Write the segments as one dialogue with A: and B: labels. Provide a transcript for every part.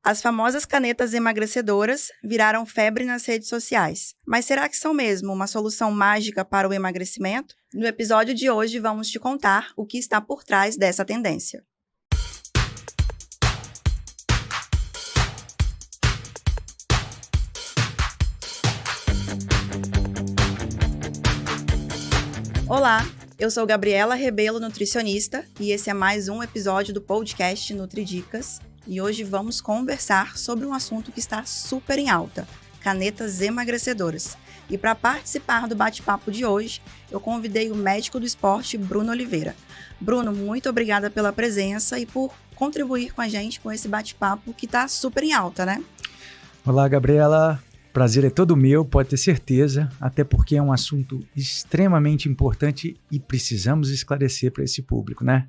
A: As famosas canetas emagrecedoras viraram febre nas redes sociais. Mas será que são mesmo uma solução mágica para o emagrecimento? No episódio de hoje, vamos te contar o que está por trás dessa tendência. Olá, eu sou Gabriela Rebelo, nutricionista, e esse é mais um episódio do podcast NutriDicas. E hoje vamos conversar sobre um assunto que está super em alta, canetas emagrecedoras. E para participar do bate-papo de hoje, eu convidei o médico do esporte, Bruno Oliveira. Bruno, muito obrigada pela presença e por contribuir com a gente com esse bate-papo que está super em alta, né?
B: Olá, Gabriela. Prazer é todo meu, pode ter certeza, até porque é um assunto extremamente importante e precisamos esclarecer para esse público, né?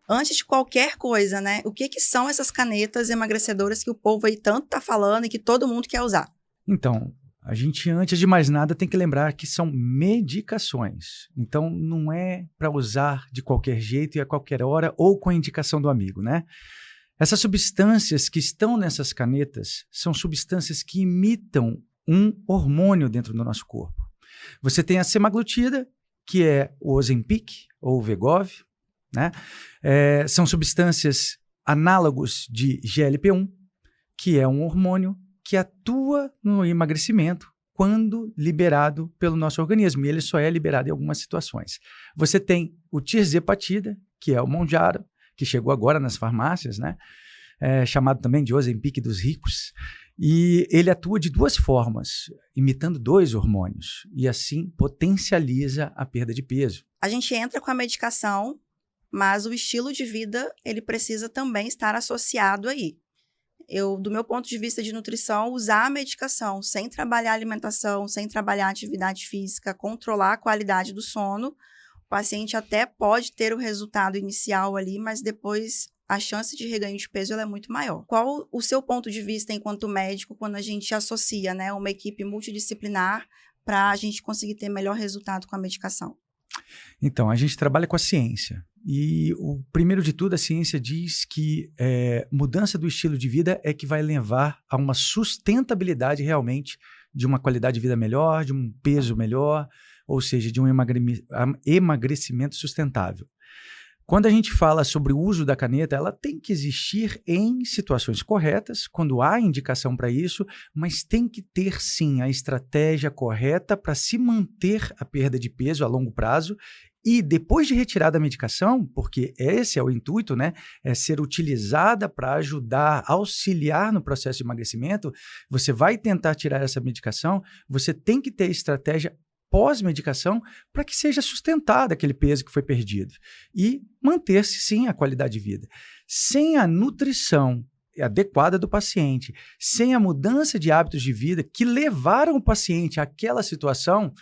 A: Antes de qualquer coisa, né? O que são essas canetas emagrecedoras que o povo aí tanto tá falando e que todo mundo quer usar?
B: Então, a gente, antes de mais nada, tem que lembrar que são medicações. Então, não é para usar de qualquer jeito e a qualquer hora ou com a indicação do amigo, né? Essas substâncias que estão nessas canetas são substâncias que imitam um hormônio dentro do nosso corpo. Você tem a semaglutida, que é o Ozempic ou o Wegovy, né? São substâncias análogos de GLP-1, que é um hormônio que atua no emagrecimento quando liberado pelo nosso organismo, e ele só é liberado em algumas situações. Você tem o tirzepatida, que é o Mounjaro, que chegou agora nas farmácias, né? Chamado também de Ozempic dos ricos, e ele atua de duas formas, imitando dois hormônios, e assim potencializa a perda de peso.
A: A gente entra com a medicação, mas o estilo de vida, ele precisa também estar associado aí. Do meu ponto de vista de nutrição, usar a medicação sem trabalhar a alimentação, sem trabalhar a atividade física, controlar a qualidade do sono, o paciente até pode ter o resultado inicial ali, mas depois a chance de reganho de peso ela é muito maior. Qual o seu ponto de vista enquanto médico quando a gente associa, né, uma equipe multidisciplinar para a gente conseguir ter melhor resultado com a medicação?
B: Então, a gente trabalha com a ciência. E o primeiro de tudo, a ciência diz que mudança do estilo de vida é que vai levar a uma sustentabilidade realmente de uma qualidade de vida melhor, de um peso melhor, ou seja, de um emagrecimento sustentável. Quando a gente fala sobre o uso da caneta, ela tem que existir em situações corretas, quando há indicação para isso, mas tem que ter, sim, a estratégia correta para se manter a perda de peso a longo prazo e depois de retirada a medicação, porque esse é o intuito, né? É ser utilizada para ajudar, auxiliar no processo de emagrecimento, você vai tentar tirar essa medicação, você tem que ter estratégia pós-medicação para que seja sustentado aquele peso que foi perdido e manter-se, sim, a qualidade de vida. Sem a nutrição adequada do paciente, sem a mudança de hábitos de vida que levaram o paciente àquela situação,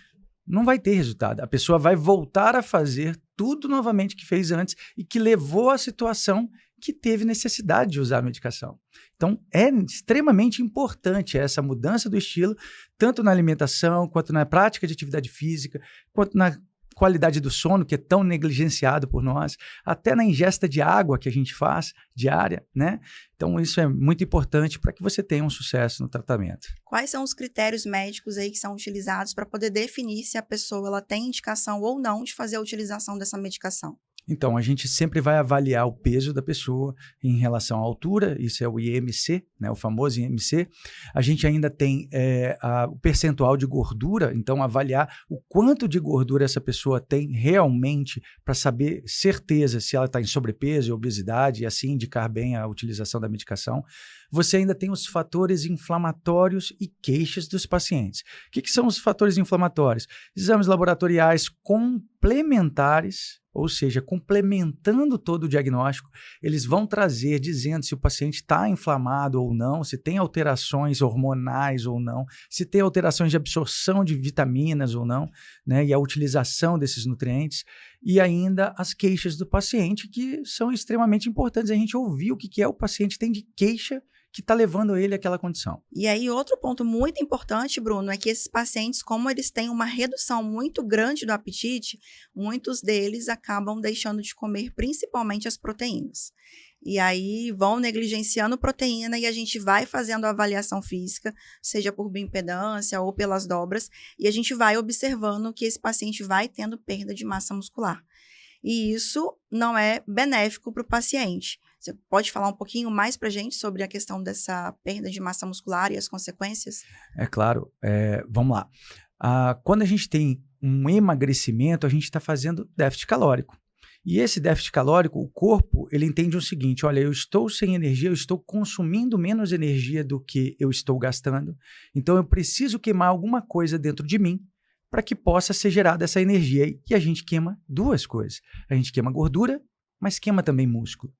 B: não vai ter resultado. A pessoa vai voltar a fazer tudo novamente que fez antes e que levou à situação que teve necessidade de usar a medicação. Então, é extremamente importante essa mudança do estilo, tanto na alimentação, quanto na prática de atividade física, quanto na qualidade do sono, que é tão negligenciado por nós, até na ingesta de água que a gente faz diária, né? Então, isso é muito importante para que você tenha um sucesso no tratamento.
A: Quais são os critérios médicos aí que são utilizados para poder definir se a pessoa ela tem indicação ou não de fazer a utilização dessa medicação?
B: Então, a gente sempre vai avaliar o peso da pessoa em relação à altura, isso é o IMC, né, o famoso IMC. A gente ainda tem o percentual de gordura, então avaliar o quanto de gordura essa pessoa tem realmente para saber certeza se ela está em sobrepeso, obesidade e assim indicar bem a utilização da medicação. Você ainda tem os fatores inflamatórios e queixas dos pacientes. O que são os fatores inflamatórios? Exames laboratoriais complementares, ou seja, complementando todo o diagnóstico, eles vão trazer dizendo se o paciente está inflamado ou não, se tem alterações hormonais ou não, se tem alterações de absorção de vitaminas ou não, né, e a utilização desses nutrientes, e ainda as queixas do paciente, que são extremamente importantes. A gente ouvir o que o paciente tem de queixa que está levando ele àquela condição.
A: E aí, outro ponto muito importante, Bruno, é que esses pacientes, como eles têm uma redução muito grande do apetite, muitos deles acabam deixando de comer principalmente as proteínas. E aí vão negligenciando proteína e a gente vai fazendo a avaliação física, seja por bioimpedância ou pelas dobras, e a gente vai observando que esse paciente vai tendo perda de massa muscular. E isso não é benéfico para o paciente. Você pode falar um pouquinho mais para a gente sobre a questão dessa perda de massa muscular e as consequências?
B: É claro. Vamos lá. Quando a gente tem um emagrecimento, a gente está fazendo déficit calórico. E esse déficit calórico, o corpo, ele entende o seguinte: olha, eu estou sem energia, eu estou consumindo menos energia do que eu estou gastando, então eu preciso queimar alguma coisa dentro de mim para que possa ser gerada essa energia. E a gente queima duas coisas. A gente queima gordura, mas queima também músculo.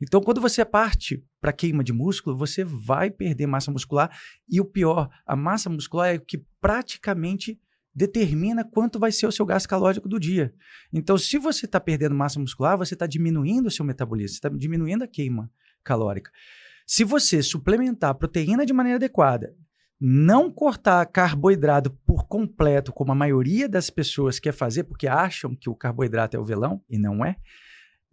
B: Então, quando você parte para queima de músculo, você vai perder massa muscular. E o pior, a massa muscular é o que praticamente determina quanto vai ser o seu gasto calórico do dia. Então, se você está perdendo massa muscular, você está diminuindo o seu metabolismo, você está diminuindo a queima calórica. Se você suplementar proteína de maneira adequada, não cortar carboidrato por completo, como a maioria das pessoas quer fazer, porque acham que o carboidrato é o vilão, e não é,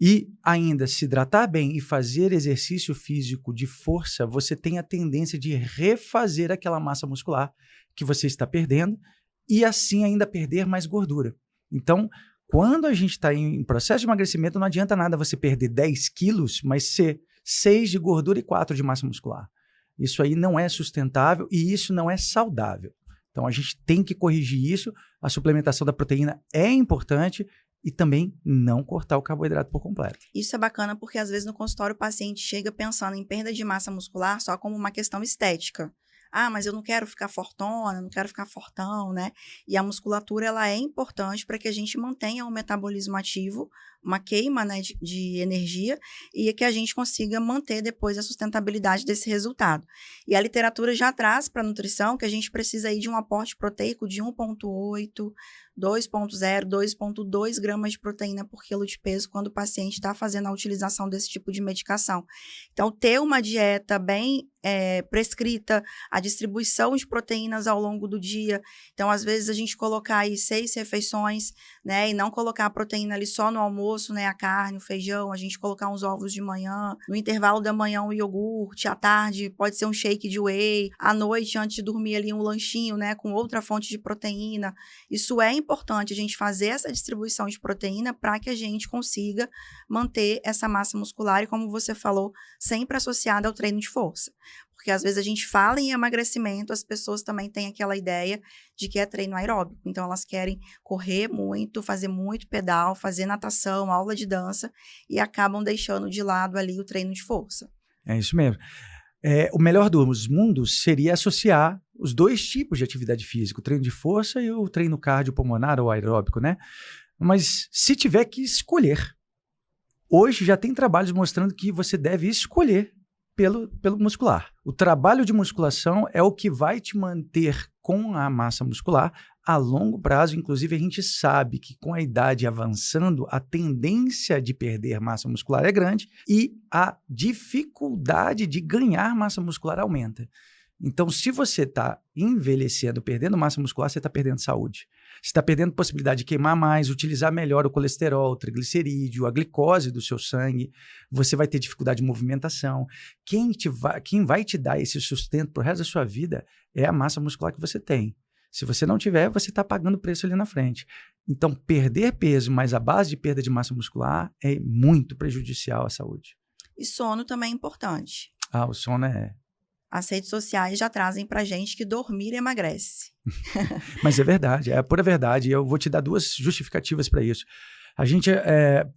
B: e ainda se hidratar bem e fazer exercício físico de força, você tem a tendência de refazer aquela massa muscular que você está perdendo e assim ainda perder mais gordura. Então, quando a gente está em processo de emagrecimento, não adianta nada você perder 10 quilos, mas ser 6 de gordura e 4 de massa muscular. Isso aí não é sustentável e isso não é saudável. Então, a gente tem que corrigir isso. A suplementação da proteína é importante e também não cortar o carboidrato por completo.
A: Isso é bacana porque, às vezes, no consultório, o paciente chega pensando em perda de massa muscular só como uma questão estética. Ah, mas eu não quero ficar fortona, não quero ficar fortão, né? E a musculatura, ela é importante para que a gente mantenha o metabolismo ativo, uma queima, né, de energia, e que a gente consiga manter depois a sustentabilidade desse resultado. E a literatura já traz para a nutrição que a gente precisa aí de um aporte proteico de 1,8, 2,0, 2,2 gramas de proteína por quilo de peso quando o paciente está fazendo a utilização desse tipo de medicação. Então, ter uma dieta bem prescrita, a distribuição de proteínas ao longo do dia. Então, às vezes, a gente colocar aí 6 refeições, né, e não colocar a proteína ali só no almoço, né, a carne, o feijão, a gente colocar uns ovos de manhã, no intervalo da manhã um iogurte, à tarde pode ser um shake de whey, à noite, antes de dormir ali um lanchinho, né, com outra fonte de proteína. Isso é importante, a gente fazer essa distribuição de proteína para que a gente consiga manter essa massa muscular e, como você falou, sempre associada ao treino de força. Porque às vezes a gente fala em emagrecimento, as pessoas também têm aquela ideia de que é treino aeróbico. Então elas querem correr muito, fazer muito pedal, fazer natação, aula de dança e acabam deixando de lado ali o treino de força.
B: É isso mesmo. O melhor dos mundos seria associar os dois tipos de atividade física, o treino de força e o treino cardiopulmonar ou aeróbico, né? Mas se tiver que escolher, hoje já tem trabalhos mostrando que você deve escolher pelo muscular. O trabalho de musculação é o que vai te manter com a massa muscular a longo prazo. Inclusive, a gente sabe que com a idade avançando, a tendência de perder massa muscular é grande e a dificuldade de ganhar massa muscular aumenta. Então, se você está envelhecendo, perdendo massa muscular, você está perdendo saúde. Você está perdendo possibilidade de queimar mais, utilizar melhor o colesterol, o triglicerídeo, a glicose do seu sangue. Você vai ter dificuldade de movimentação. Quem vai te dar esse sustento para o resto da sua vida é a massa muscular que você tem. Se você não tiver, você está pagando preço ali na frente. Então, perder peso, mas a base de perda de massa muscular é muito prejudicial à saúde.
A: E sono também é importante.
B: O sono é...
A: As redes sociais já trazem pra gente que dormir emagrece.
B: Mas é verdade, é a pura verdade. Eu vou te dar 2 justificativas para isso. A gente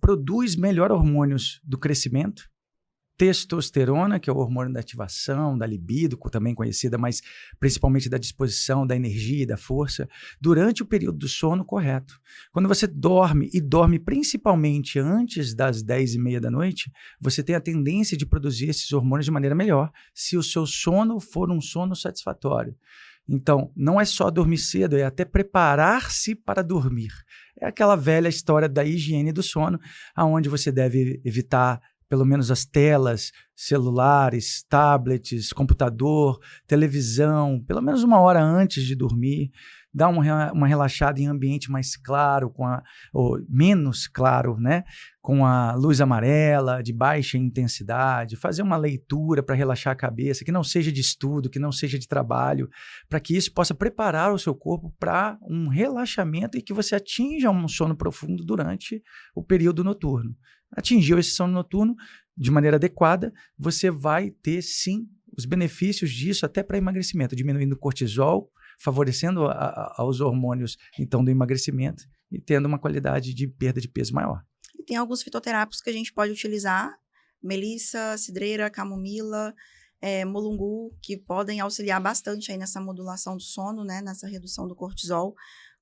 B: produz melhor hormônios do crescimento, testosterona, que é o hormônio da ativação, da libido, também conhecida, mas principalmente da disposição, da energia e da força, durante o período do sono correto. Quando você dorme, e dorme principalmente antes das 10h30 da noite, você tem a tendência de produzir esses hormônios de maneira melhor, se o seu sono for um sono satisfatório. Então, não é só dormir cedo, é até preparar-se para dormir. É aquela velha história da higiene do sono, onde você deve evitar pelo menos as telas, celulares, tablets, computador, televisão, pelo menos 1 hora antes de dormir. dá uma relaxada em ambiente mais claro, ou menos claro, né? Com a luz amarela, de baixa intensidade, fazer uma leitura para relaxar a cabeça, que não seja de estudo, que não seja de trabalho, para que isso possa preparar o seu corpo para um relaxamento e que você atinja um sono profundo durante o período noturno. Atingiu esse sono noturno de maneira adequada, você vai ter, sim, os benefícios disso até para emagrecimento, diminuindo o cortisol, favorecendo aos hormônios, então, do emagrecimento e tendo uma qualidade de perda de peso maior.
A: E tem alguns fitoterápicos que a gente pode utilizar, melissa, cidreira, camomila, mulungu, que podem auxiliar bastante aí nessa modulação do sono, né, nessa redução do cortisol.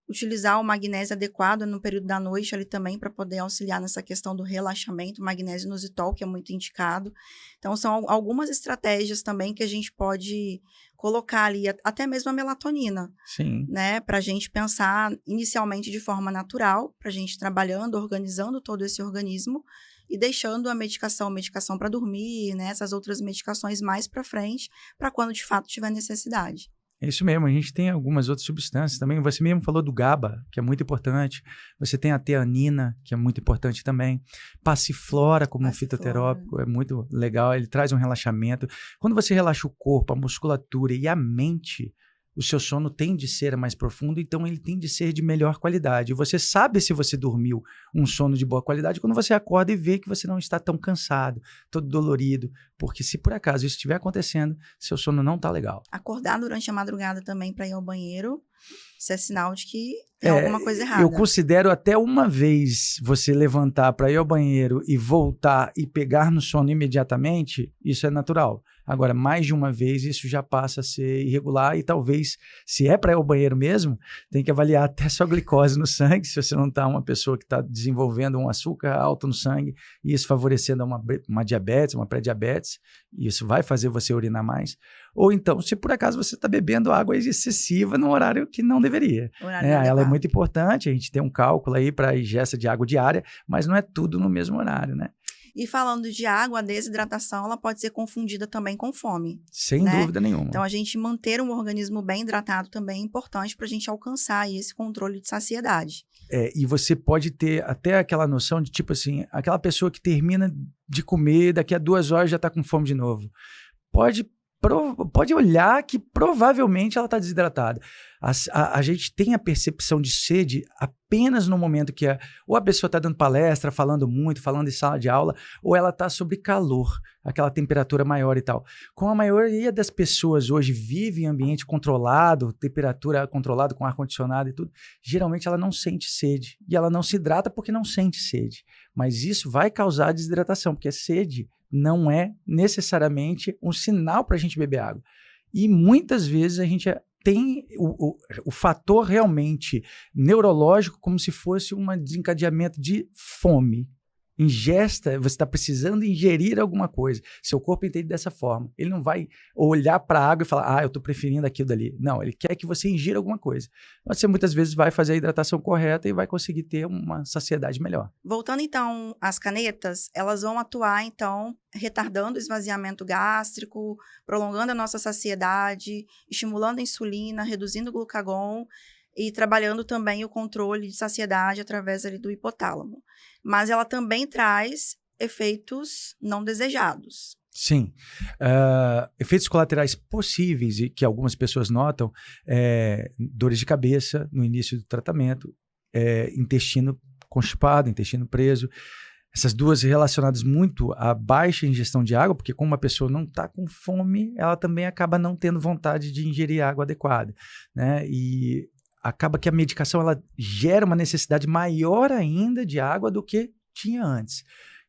A: Utilizar o magnésio adequado no período da noite ali também para poder auxiliar nessa questão do relaxamento, magnésio inositol, que é muito indicado. Então, são algumas estratégias também que a gente pode colocar ali, até mesmo a melatonina,
B: Sim.
A: né? Para a gente pensar inicialmente de forma natural, para a gente trabalhando, organizando todo esse organismo e deixando a medicação para dormir, né? Essas outras medicações mais para frente, para quando de fato tiver necessidade.
B: É isso mesmo, a gente tem algumas outras substâncias também. Você mesmo falou do GABA, que é muito importante. Você tem a teanina, que é muito importante também. Passiflora como um fitoterápico, é muito legal, ele traz um relaxamento. Quando você relaxa o corpo, a musculatura e a mente, o seu sono tem de ser mais profundo, então ele tem de ser de melhor qualidade. Você sabe se você dormiu um sono de boa qualidade quando você acorda e vê que você não está tão cansado, todo dolorido, porque se por acaso isso estiver acontecendo, seu sono não está legal.
A: Acordar durante a madrugada também para ir ao banheiro, isso é sinal de que tem alguma coisa errada.
B: Eu considero até uma vez você levantar para ir ao banheiro e voltar e pegar no sono imediatamente, isso é natural. Agora, mais de uma vez, isso já passa a ser irregular e talvez, se é para ir ao banheiro mesmo, tem que avaliar até sua glicose no sangue, se você não está uma pessoa que está desenvolvendo um açúcar alto no sangue e isso favorecendo uma diabetes, uma pré-diabetes, e isso vai fazer você urinar mais. Ou então, se por acaso você está bebendo água excessiva no horário que não deveria. Ela é muito importante, a gente tem um cálculo aí para a ingesta de água diária, mas não é tudo no mesmo horário, né?
A: E falando de água, a desidratação ela pode ser confundida também com fome.
B: Sem dúvida nenhuma.
A: Então, a gente manter um organismo bem hidratado também é importante para a gente alcançar aí esse controle de saciedade.
B: E você pode ter até aquela noção de, tipo assim, aquela pessoa que termina de comer, daqui a 2 horas já está com fome de novo. Pode olhar que provavelmente ela está desidratada. A gente tem a percepção de sede apenas no momento que ou a pessoa está dando palestra, falando muito, falando em sala de aula, ou ela está sob calor, aquela temperatura maior e tal. Como a maioria das pessoas hoje vive em ambiente controlado, temperatura controlada com ar-condicionado e tudo, geralmente ela não sente sede. E ela não se hidrata porque não sente sede. Mas isso vai causar desidratação, porque a sede não é necessariamente um sinal para a gente beber água. E muitas vezes a gente tem o fator realmente neurológico como se fosse um desencadeamento de fome. Ingesta, você está precisando ingerir alguma coisa. Seu corpo entende dessa forma. Ele não vai olhar para a água e falar, eu estou preferindo aquilo dali. Não, ele quer que você ingira alguma coisa. Você muitas vezes vai fazer a hidratação correta e vai conseguir ter uma saciedade melhor.
A: Voltando então às canetas, elas vão atuar então retardando o esvaziamento gástrico, prolongando a nossa saciedade, estimulando a insulina, reduzindo o glucagon e trabalhando também o controle de saciedade através ali do hipotálamo. Mas ela também traz efeitos não desejados.
B: Sim. Efeitos colaterais possíveis e que algumas pessoas notam, dores de cabeça no início do tratamento, intestino constipado, intestino preso. Essas duas relacionadas muito à baixa ingestão de água, porque como uma pessoa não está com fome, ela também acaba não tendo vontade de ingerir água adequada, né? E acaba que a medicação ela gera uma necessidade maior ainda de água do que tinha antes.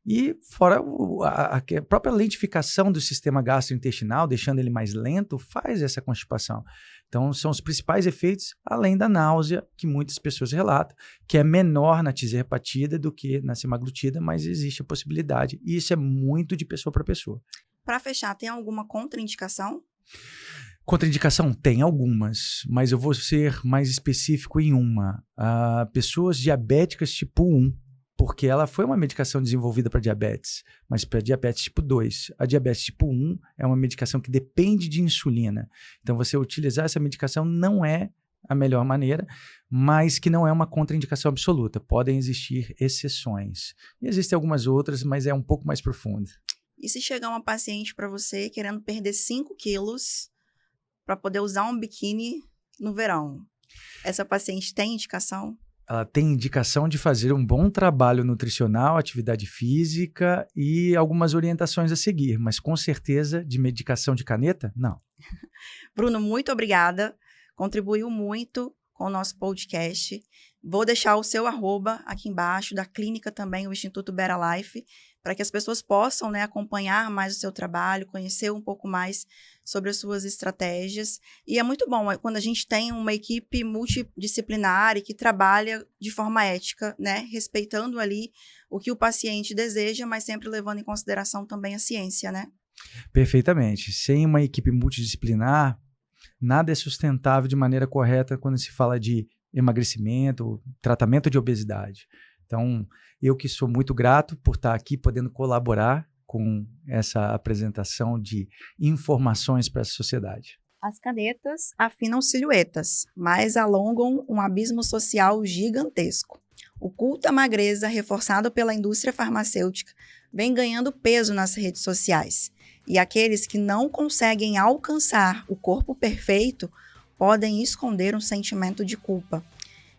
B: E fora a própria lentificação do sistema gastrointestinal, deixando ele mais lento, faz essa constipação. Então, são os principais efeitos, além da náusea, que muitas pessoas relatam, que é menor na tizerpatida do que na semaglutida, mas existe a possibilidade. E isso é muito de pessoa para pessoa.
A: Para fechar, tem alguma contraindicação?
B: Contraindicação? Tem algumas, mas eu vou ser mais específico em uma. Pessoas diabéticas tipo 1, porque ela foi uma medicação desenvolvida para diabetes, mas para diabetes tipo 2. A diabetes tipo 1 é uma medicação que depende de insulina. Então, você utilizar essa medicação não é a melhor maneira, mas que não é uma contraindicação absoluta. Podem existir exceções. E existem algumas outras, mas é um pouco mais profunda.
A: E se chegar uma paciente para você querendo perder 5 quilos para poder usar um biquíni no verão, essa paciente tem indicação?
B: Ela tem indicação de fazer um bom trabalho nutricional, atividade física e algumas orientações a seguir, mas com certeza de medicação de caneta, não.
A: Bruno, muito obrigada. Contribuiu muito com o nosso podcast. Vou deixar o seu @ aqui embaixo, da clínica também, o Instituto Bera Life, para que as pessoas possam, né, acompanhar mais o seu trabalho, conhecer um pouco mais sobre as suas estratégias. E é muito bom quando a gente tem uma equipe multidisciplinar e que trabalha de forma ética, né, respeitando ali o que o paciente deseja, mas sempre levando em consideração também a ciência, né?
B: Perfeitamente. Sem uma equipe multidisciplinar, nada é sustentável de maneira correta quando se fala de emagrecimento, tratamento de obesidade. Então, eu que sou muito grato por estar aqui podendo colaborar com essa apresentação de informações para a sociedade.
A: As canetas afinam silhuetas, mas alongam um abismo social gigantesco. O culto à magreza, reforçado pela indústria farmacêutica, vem ganhando peso nas redes sociais. E aqueles que não conseguem alcançar o corpo perfeito podem esconder um sentimento de culpa.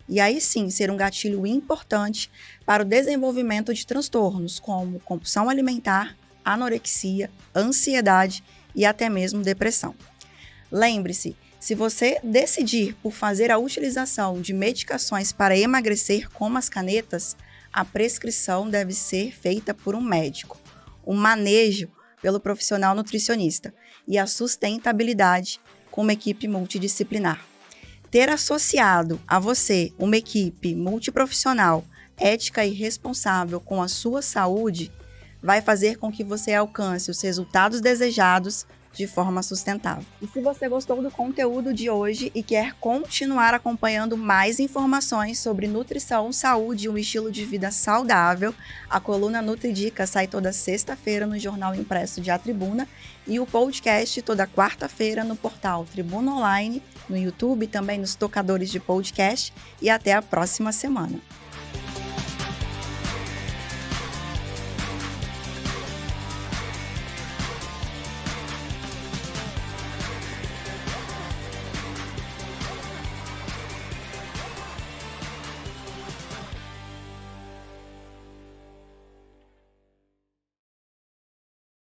A: E aí sim ser um gatilho importante para o desenvolvimento de transtornos como compulsão alimentar, anorexia, ansiedade e até mesmo depressão. Lembre-se, se você decidir por fazer a utilização de medicações para emagrecer, como as canetas, a prescrição deve ser feita por um médico. O manejo pelo profissional nutricionista e a sustentabilidade com uma equipe multidisciplinar. Ter associado a você uma equipe multiprofissional, ética e responsável com a sua saúde vai fazer com que você alcance os resultados desejados de forma sustentável. E se você gostou do conteúdo de hoje e quer continuar acompanhando mais informações sobre nutrição, saúde e um estilo de vida saudável, a coluna NutriDica sai toda sexta-feira no jornal impresso de A Tribuna e o podcast toda quarta-feira no portal Tribuna Online, no YouTube, também nos tocadores de podcast, e até a próxima semana.